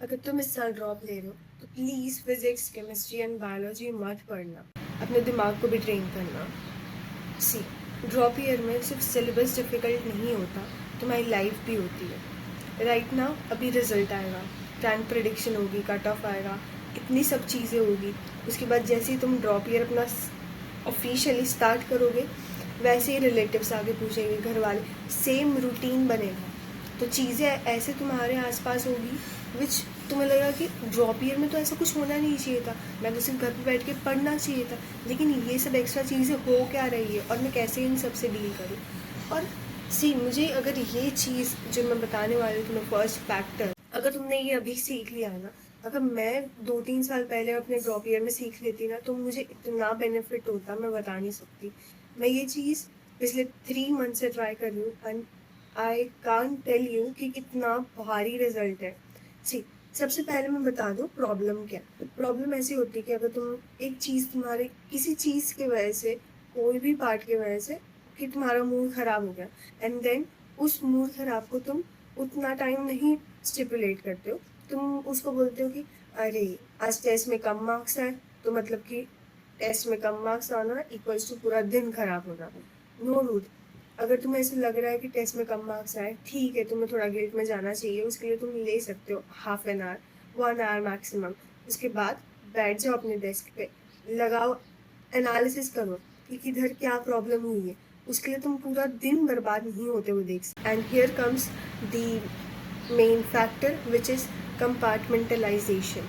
अगर तुम इस साल ड्रॉप ले रहे हो तो please physics chemistry and biology मत पढ़ना। अपने दिमाग को भी ट्रेन करना। सी, ड्रॉप ईयर में सिर्फ सिलेबस डिफ़िकल्ट नहीं होता, तुम्हारी लाइफ भी होती है। राइट नाउ अभी रिजल्ट आएगा, रैंक प्रिडिक्शन होगी, कट ऑफ आएगा, इतनी सब चीज़ें होगी। उसके बाद जैसे ही तुम ड्रॉप ईयर अपना ऑफिशियली स्टार्ट करोगे, वैसे ही रिलेटिव्स आगे पूछेंगे, घर वाले, सेम रूटीन बनेगा। तो चीज़ें ऐसे तुम्हारे आसपास होगी विच तुम्हें लगेगा कि ड्रॉप ईयर में तो ऐसा कुछ होना नहीं चाहिए था, मैं तो सिर्फ घर पे बैठ के पढ़ना चाहिए था, लेकिन ये सब एक्स्ट्रा चीज़ें हो क्या रही है और मैं कैसे इन सब से डील करूँ। और सी, मुझे अगर ये चीज़ जो मैं बताने वाली हूँ तुम्हें, फर्स्ट फैक्टर, अगर तुमने ये अभी सीख लिया ना, अगर मैं 2-3 साल पहले अपने ड्रॉप ईयर में सीख लेती ना, तो मुझे इतना बेनिफिट होता, मैं बता नहीं सकती। मैं ये चीज़ पिछले 3 मंथ से ट्राई कर रही हूँ and I can't tell you कि कितना भारी रिजल्ट है। सी, सबसे पहले मैं बता दूँ प्रॉब्लम क्या है। प्रॉब्लम ऐसी होती है कि अगर तुम एक चीज़, तुम्हारे किसी चीज़ की वजह से, कोई भी पार्ट की वजह से, कि तुम्हारा मूड ख़राब हो गया एंड देन उस मूड ख़राब को तुम उतना टाइम नहीं स्टिपुलेट करते हो। तुम उसको बोलते हो कि अरे आज टेस्ट में कम मार्क्स आए, तो मतलब कि टेस्ट में कम मार्क्स आना इक्वल्स टू पूरा दिन खराब होना। No route. अगर तुम्हें ऐसे लग रहा है कि टेस्ट में कम मार्क्स आए, ठीक है, तुम्हें थोड़ा गिल्ट में जाना चाहिए, उसके लिए तुम ले सकते हो half an hour, 1 hour maximum. उसके बाद बैठ जाओ अपने डेस्क पे, लगाओ, एनालिसिस करो कि किधर क्या प्रॉब्लम हुई है। उसके लिए तुम पूरा दिन बर्बाद नहीं होते हुए देख सकते। And here comes the main factor which is compartmentalisation.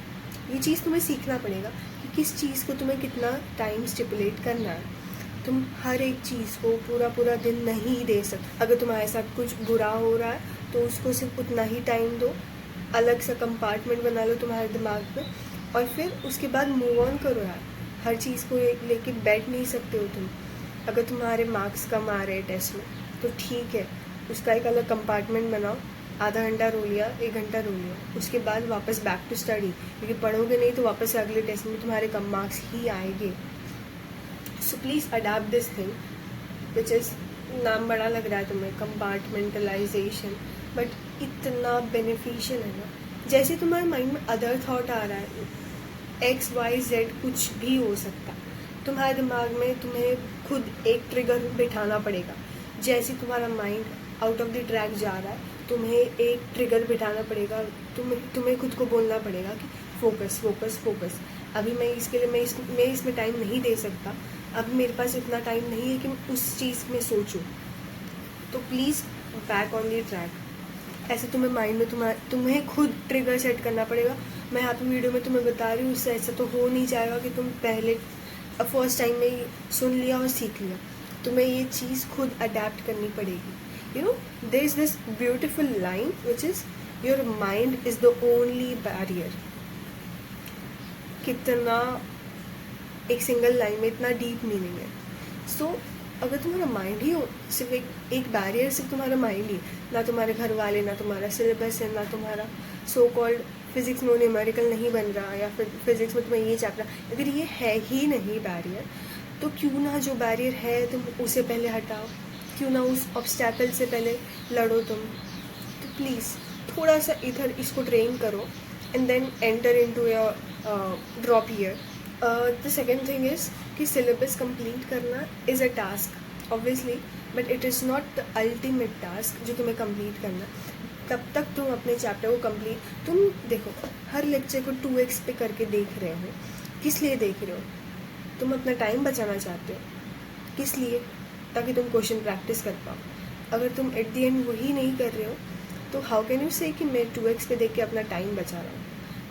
ये चीज़ तुम्हें सीखना पड़ेगा कि किस चीज़ को तुम्हें कितना टाइम स्टिपुलेट करना है। तुम हर एक चीज़ को पूरा पूरा दिन नहीं दे सकते। अगर तुम्हारे साथ कुछ बुरा हो रहा है तो उसको सिर्फ उतना ही टाइम दो, अलग सा कंपार्टमेंट बना लो तुम्हारे दिमाग में, और फिर उसके बाद मूव ऑन करो यार। हर चीज़ को लेके बैठ नहीं सकते हो तुम। अगर तुम्हारे मार्क्स कम आ रहे हैं टेस्ट में तो ठीक है, उसका एक अलग कंपार्टमेंट बनाओ, आधा घंटा रो लिया, 1 घंटा रो लिया, उसके बाद वापस बैक टू स्टडी, क्योंकि पढ़ोगे नहीं तो वापस अगले टेस्ट में तुम्हारे कम मार्क्स ही आएंगे। So please adapt this thing which is, नाम बड़ा लग रहा है तुम्हें, कंपार्टमेंटलाइजेशन, बट इतना बेनिफिशियल है ना। जैसे तुम्हारे माइंड में अदर थॉट आ रहा है, XYZ कुछ भी हो सकता, तुम्हारे दिमाग में तुम्हें खुद एक ट्रिगर बिठाना पड़ेगा। जैसे तुम्हारा mind out of the track जा रहा है, तुम्हें एक ट्रिगर बिठाना पड़ेगा। तुम्हें खुद को बोलना पड़ेगा कि फोकस फोकस फोकस। अभी मैं इसके लिए मैं इसमें टाइम नहीं दे सकता, अब मेरे पास इतना टाइम नहीं है कि मैं उस चीज़ में सोचूं। तो please back on the track. ऐसे तुम्हें माइंड में तुम्हें खुद ट्रिगर सेट करना पड़ेगा। मैं यहाँ पे वीडियो में तुम्हें बता रही हूँ, उससे ऐसा तो हो नहीं जाएगा कि तुम पहले फर्स्ट टाइम में ही सुन लिया और सीख लिया। तुम्हें ये चीज़ खुद अडेप्ट करनी पड़ेगी। You know, there is this beautiful line which is, your mind is the only barrier. कितना, एक सिंगल लाइन में इतना डीप मीनिंग है। सो अगर तुम्हारा माइंड ही हो, सिर्फ एक बैरियर सिर्फ तुम्हारा माइंड ही, ना तुम्हारे घर वाले, ना तुम्हारा सिलेबस है, ना तुम्हारा सो कॉल्ड फिजिक्स में न्यूमेरिकल नहीं बन रहा, या फिर फिजिक्स में तुम्हें ये चैप्टर, अगर ये है ही नहीं बैरियर, तो क्यों ना जो बैरियर है तुम उसे पहले हटाओ, क्यों ना उस ऑब्स्टैकल से पहले लड़ो तुम। तो प्लीज़ थोड़ा सा इधर इसको ट्रेन करो and then enter into your drop year. The second thing is कि सिलेबस कंप्लीट करना is a task obviously, but it is not the ultimate task जो तुम्हें कंप्लीट करना। तब तक तुम अपने चैप्टर को कंप्लीट, तुम देखो हर लेक्चर को 2x पे करके देख रहे हो, किस लिए देख रहे हो? तुम अपना टाइम बचाना चाहते हो, किस लिए? ताकि तुम क्वेश्चन प्रैक्टिस कर पाओ। अगर तुम एट द एंड वही नहीं कर रहे हो तो हाउ कैन यू से कि मैं 2x पे देख के अपना टाइम बचा रहा हूँ?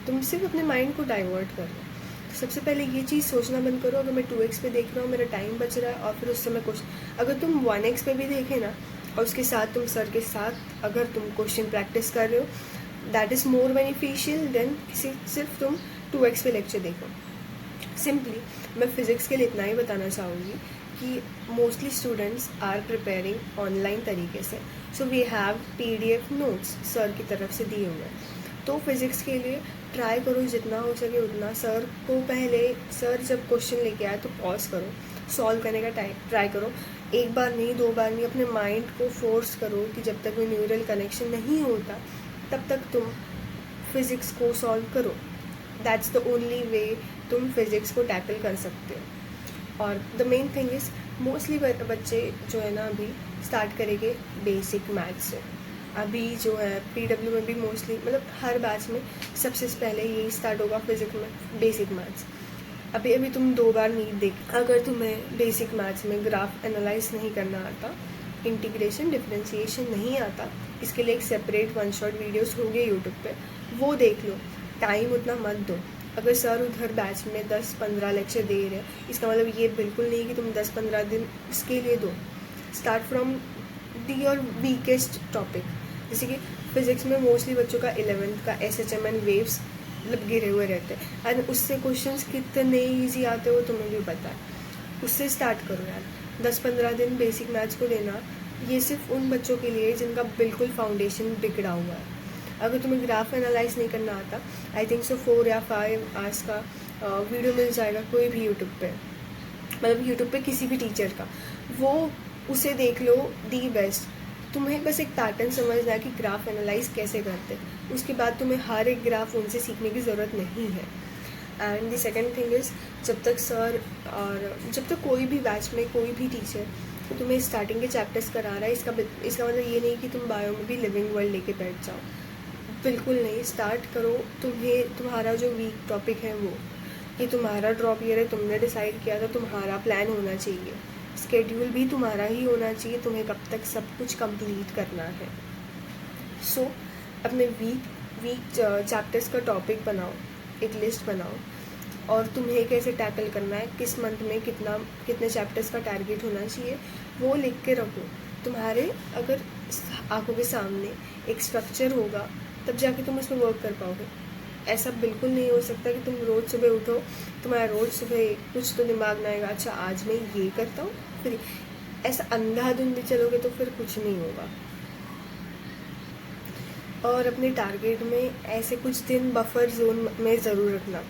तुम सिर्फ अपने माइंड को डाइवर्ट कर रहे हो। तो सबसे पहले ये चीज़ सोचना बंद करो, अगर मैं 2x पे देख रहा हूँ, मेरा टाइम बच रहा है, और फिर उस समय क्वेश्चन, अगर तुम 1x पे भी देखे ना और उसके साथ तुम सर के साथ अगर तुम क्वेश्चन प्रैक्टिस कर रहे हो, that is more beneficial than सिर्फ तुम 2x पे लेक्चर देखो। सिंपली मैं फिज़िक्स के लिए इतना ही बताना चाहूँगी कि mostly students are preparing online तरीके से, so we have PDF notes sir की तरफ से दिए हुए हैं। तो फिज़िक्स के लिए ट्राई करो जितना हो सके उतना, सर को पहले, सर जब क्वेश्चन लेके आए तो पॉज करो, सॉल्व करने का ट्राई करो। एक बार नहीं, 2 बार नहीं, अपने माइंड को फोर्स करो कि जब तक कोई न्यूरल कनेक्शन नहीं होता तब तक तुम फिज़िक्स को सॉल्व करो। दैट्स द ओनली वे तुम फिज़िक्स को टैकल कर सकते हो। और the main thing is mostly बच्चे जो है ना अभी स्टार्ट करेंगे बेसिक मैथ्स से। अभी जो है PW में भी मोस्टली मतलब हर बैच में सबसे पहले यही स्टार्ट होगा फिज़िक्स में बेसिक मैथ्स। अभी अभी तुम 2 बार नीट देख, अगर तुम्हें बेसिक मैथ्स में ग्राफ एनालाइज नहीं करना आता, इंटीग्रेशन डिफरेंशिएशन नहीं आता, इसके लिए एक सेपरेट 1 शॉट वीडियोस होंगे यूट्यूब पे, वो देख लो। टाइम उतना मत दो। अगर सर उधर बैच में 10-15 लेक्चर दे रहे हैं, इसका मतलब ये बिल्कुल नहीं कि तुम 10-15 दिन उसके लिए दो। Start from the your weakest topic. जैसे कि फिज़िक्स में मोस्टली बच्चों का 11th का SHM एंड वेव्स मतलब गिरे हुए रहते हैं, एंड उससे क्वेश्चंस कितने ईजी आते हो तुम्हें भी पता है। उससे स्टार्ट करो यार। 10-15 दिन बेसिक मैथ्स को देना, ये सिर्फ उन बच्चों के लिए जिनका बिल्कुल फाउंडेशन बिगड़ा हुआ है। अगर तुम्हें ग्राफ एनालाइज नहीं करना आता, आई थिंक सो 4 या 5 आवर्स का वीडियो मिल जाएगा कोई भी यूट्यूब पे, मतलब यूट्यूब पे किसी भी टीचर का, वो उसे देख लो। The best. तुम्हें बस एक पैटर्न समझना है कि ग्राफ एनालाइज कैसे करते, उसके बाद तुम्हें हर एक ग्राफ उनसे सीखने की ज़रूरत नहीं है। And the second thing is, जब तक सर और जब तक कोई भी बैच में कोई भी टीचर तुम्हें स्टार्टिंग के चैप्टर्स करा रहा है, इसका मतलब ये नहीं कि तुम बायो में भी लिविंग वर्ल्ड लेके बैठ जाओ। बिल्कुल नहीं। स्टार्ट करो। तुम्हारा जो वीक टॉपिक है वो, ये तुम्हारा ड्रॉप ईयर है, तुमने डिसाइड किया, तो तुम्हारा प्लान होना चाहिए, स्केड्यूल भी तुम्हारा ही होना चाहिए, तुम्हें कब तक सब कुछ कंप्लीट करना है। सो अपने वीक चैप्टर्स का टॉपिक बनाओ, एक लिस्ट बनाओ, और तुम्हें कैसे टैकल करना है, किस मंथ में कितने चैप्टर्स का टारगेट होना चाहिए, वो लिख के रखो। तुम्हारे अगर आंखों के सामने एक स्ट्रक्चर होगा, तब जाके तुम उसमें वर्क कर पाओगे। ऐसा बिल्कुल नहीं हो सकता कि तुम रोज़ सुबह उठो, तुम्हारा रोज़ सुबह कुछ तो दिमाग में आएगा, अच्छा आज मैं ये करता हूँ, फिर ऐसा अंधाधुंध चलोगे तो फिर कुछ नहीं होगा। और अपने टारगेट में ऐसे कुछ दिन बफर जोन में ज़रूर रखना।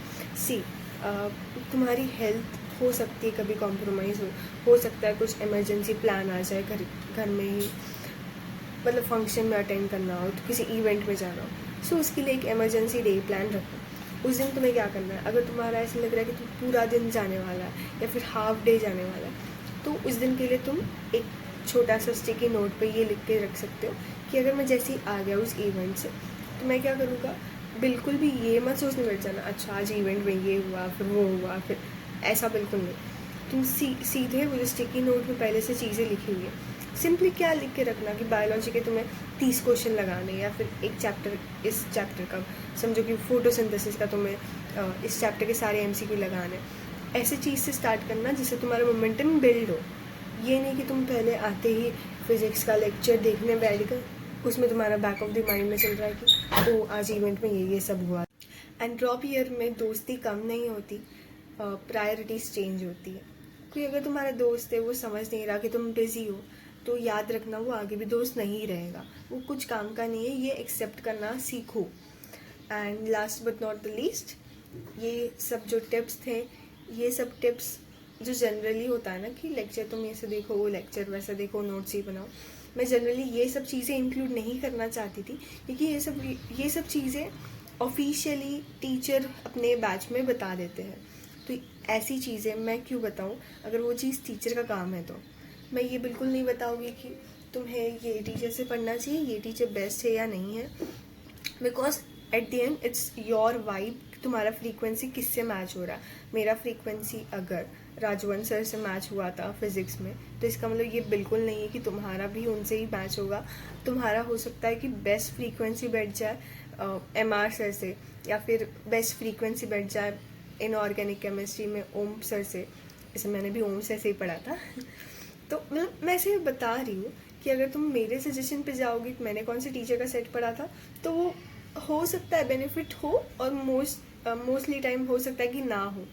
तुम्हारी हेल्थ हो सकती है कभी कॉम्प्रोमाइज़ हो सकता है कुछ इमरजेंसी प्लान आ जाए घर में ही, मतलब फंक्शन में अटेंड करना हो, तो किसी इवेंट में जाना हो, सो उसके लिए एक इमरजेंसी डे प्लान रखो। उस दिन तुम्हें क्या करना है, अगर तुम्हारा ऐसा लग रहा है कि तुम पूरा दिन जाने वाला है या फिर हाफ डे जाने वाला है, तो उस दिन के लिए तुम एक छोटा सा स्टिकी नोट पे ये लिख के रख सकते हो कि अगर मैं जैसे ही आ गया उस इवेंट से, तो मैं क्या करूँगा। बिल्कुल भी ये मत सोचने बैठ जाना, अच्छा आज इवेंट में ये हुआ फिर वो हुआ फिर, ऐसा बिल्कुल नहीं। तुम सीधे वो स्टिकी नोट में पहले से चीज़ें लिखी हुई है, सिंपली क्या लिख के रखना कि बायोलॉजी के तुम्हें 30 क्वेश्चन लगाने, या फिर एक चैप्टर, इस चैप्टर का समझो कि फोटोसिंथेसिस का तुम्हें इस चैप्टर के सारे MCQ लगाने। ऐसे चीज़ से स्टार्ट करना जिससे तुम्हारा मोमेंटम बिल्ड हो। ये नहीं कि तुम पहले आते ही फिज़िक्स का लेक्चर देखने बैठ गए, उसमें तुम्हारा बैक ऑफ द माइंड में चल रहा है कि ओ आज इवेंट में ये सब हुआ। एंड ड्रॉप ईयर में दोस्ती कम नहीं होती, प्रायोरिटीज़ चेंज होती है। क्योंकि अगर तुम्हारा दोस्त है वो समझ नहीं रहा कि तुम बिज़ी हो, तो याद रखना वो आगे भी दोस्त नहीं रहेगा, वो कुछ काम का नहीं है, ये एक्सेप्ट करना सीखो। And last but not the least, ये सब जो टिप्स थे, ये सब टिप्स जो जनरली होता है ना कि लेक्चर तुम ऐसे देखो, वो लेक्चर वैसा देखो, नोट्स ही बनाओ, मैं जनरली ये सब चीज़ें इंक्लूड नहीं करना चाहती थी, क्योंकि ये सब चीज़ें ऑफिशियली टीचर अपने बैच में बता देते हैं। तो ऐसी चीज़ें मैं क्यों बताऊँ, अगर वो चीज़ टीचर का काम है तो। मैं ये बिल्कुल नहीं बताऊँगी कि तुम्हें ये टीचर से पढ़ना चाहिए, ये टीचर बेस्ट है या नहीं है, because at the end it's your vibe, तुम्हारा फ्रीक्वेंसी किससे मैच हो रहा है। मेरा फ्रीक्वेंसी अगर राजवन सर से मैच हुआ था फिज़िक्स में, तो इसका मतलब ये बिल्कुल नहीं है कि तुम्हारा भी उनसे ही मैच होगा। तुम्हारा हो सकता है कि बेस्ट फ्रीक्वेंसी बैठ जाए MR सर से, या फिर बेस्ट फ्रीक्वेंसी बैठ जाए इनऑर्गेनिक केमिस्ट्री में ओम सर से। जैसे मैंने भी ओम सर से ही पढ़ा था तो मतलब मैं ऐसे बता रही हूँ कि अगर तुम मेरे सजेशन पे जाओगी कि मैंने कौन से टीचर का सेट पढ़ा था, तो वो हो सकता है बेनिफिट हो, और मोस्टली टाइम हो सकता है कि ना हो,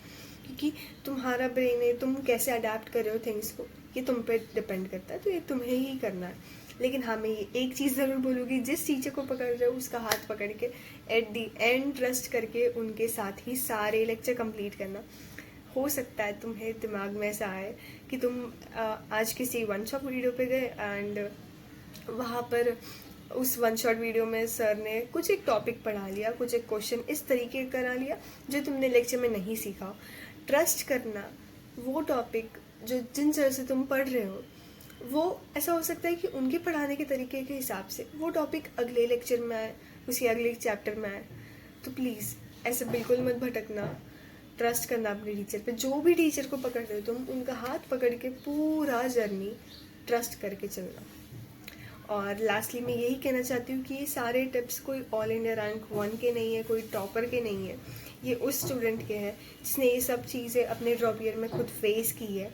क्योंकि तुम्हारा ब्रेन है, तुम कैसे अडेप्ट कर रहे हो थिंग्स को, ये तुम पे डिपेंड करता है, तो ये तुम्हें ही करना है। लेकिन हाँ, मैं ये एक चीज़ ज़रूर बोलूँगी, जिस टीचर को पकड़ रहे हो उसका हाथ पकड़ के एट दी एंड ट्रस्ट करके उनके साथ ही सारे लेक्चर कंप्लीट करना। हो सकता है तुम्हें दिमाग में ऐसा आए कि तुम आज किसी वन शॉप वीडियो पे गए एंड वहाँ पर उस वन शॉट वीडियो में सर ने कुछ एक टॉपिक पढ़ा लिया, कुछ एक क्वेश्चन इस तरीके करा लिया जो तुमने लेक्चर में नहीं सीखा। ट्रस्ट करना, वो टॉपिक जो जिन सर से तुम पढ़ रहे हो, वो ऐसा हो सकता है कि उनके पढ़ाने के तरीके के हिसाब से वो टॉपिक अगले लेक्चर में आए, उसी अगले चैप्टर में आए। तो प्लीज़ ऐसे बिल्कुल मत भटकना, ट्रस्ट करना अपने टीचर पे। जो भी टीचर को पकड़ रहे हो तुम, उनका हाथ पकड़ के पूरा जर्नी ट्रस्ट करके चलना। और लास्टली मैं यही कहना चाहती हूँ कि ये सारे टिप्स कोई ऑल इंडिया रैंक 1 के नहीं है, कोई टॉपर के नहीं है। ये उस स्टूडेंट के हैं जिसने ये सब चीज़ें अपने ड्रॉप ईयर में खुद फेस की है।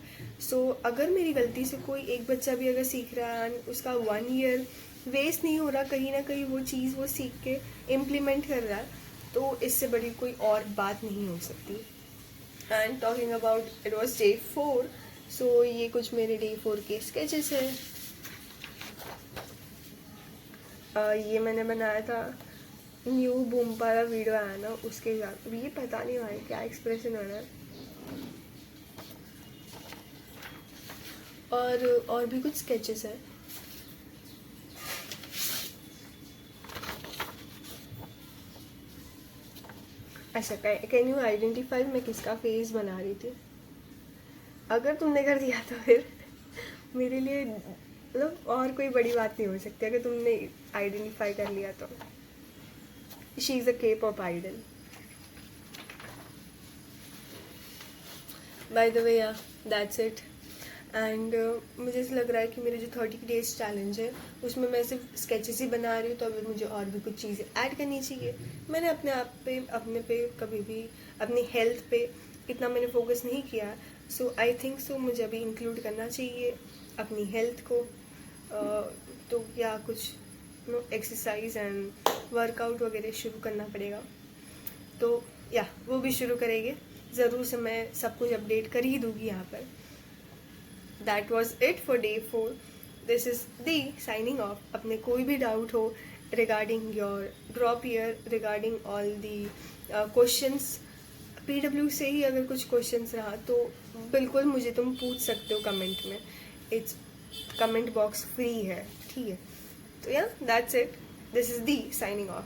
सो अगर मेरी गलती से कोई एक बच्चा भी अगर सीख रहा है एंड उसका 1 ईयर वेस्ट नहीं हो रहा, कहीं ना कहीं वो चीज़ वो सीख के इम्प्लीमेंट कर रहा है, तो इससे बड़ी कोई और बात नहीं हो सकती। And talking about, it was day 4, सो ये कुछ मेरे डे 4 के स्केचेस हैं। ये मैंने बनाया था न्यू बूम वाला वीडियो आया ना, उसके साथ। ये पता नहीं भाई क्या एक्सप्रेशन हो रहा है। और भी कुछ स्केचेस हैं। अच्छा, कैन यू आइडेंटिफाई मैं किसका फेस बना रही थी? अगर तुमने कर दिया तो फिर मेरे लिए मतलब और कोई बड़ी बात नहीं हो सकती। अगर तुमने आइडेंटिफाई कर लिया तो she is a K pop idol. By the way, yeah that's it. And मुझे ऐसा लग रहा है कि मेरे जो 30 डेज चैलेंज है उसमें मैं सिर्फ स्केचेस ही बना रही हूँ, तो अभी मुझे और भी कुछ चीज़ें ऐड करनी चाहिए। मैंने अपने आप पे, अपने पे कभी भी अपनी हेल्थ पे इतना मैंने फोकस नहीं किया। सो आई थिंक सो मुझे अभी इंक्लूड करना चाहिए अपनी हेल्थ को। तो या कुछ एक्सरसाइज एंड वर्कआउट वगैरह शुरू करना पड़ेगा। तो या वो भी शुरू करेंगे ज़रूर से, मैं सब कुछ अपडेट कर ही दूँगी यहाँ पर। That was it for day 4। This is the signing off. अपने कोई भी डाउट हो regarding your drop year, regarding all the questions, PW से ही अगर कुछ क्वेश्चंस रहा तो बिल्कुल मुझे तुम पूछ सकते हो कमेंट में। इट्स कमेंट बॉक्स फ्री है, ठीक है? तो या that's it, this is the signing off.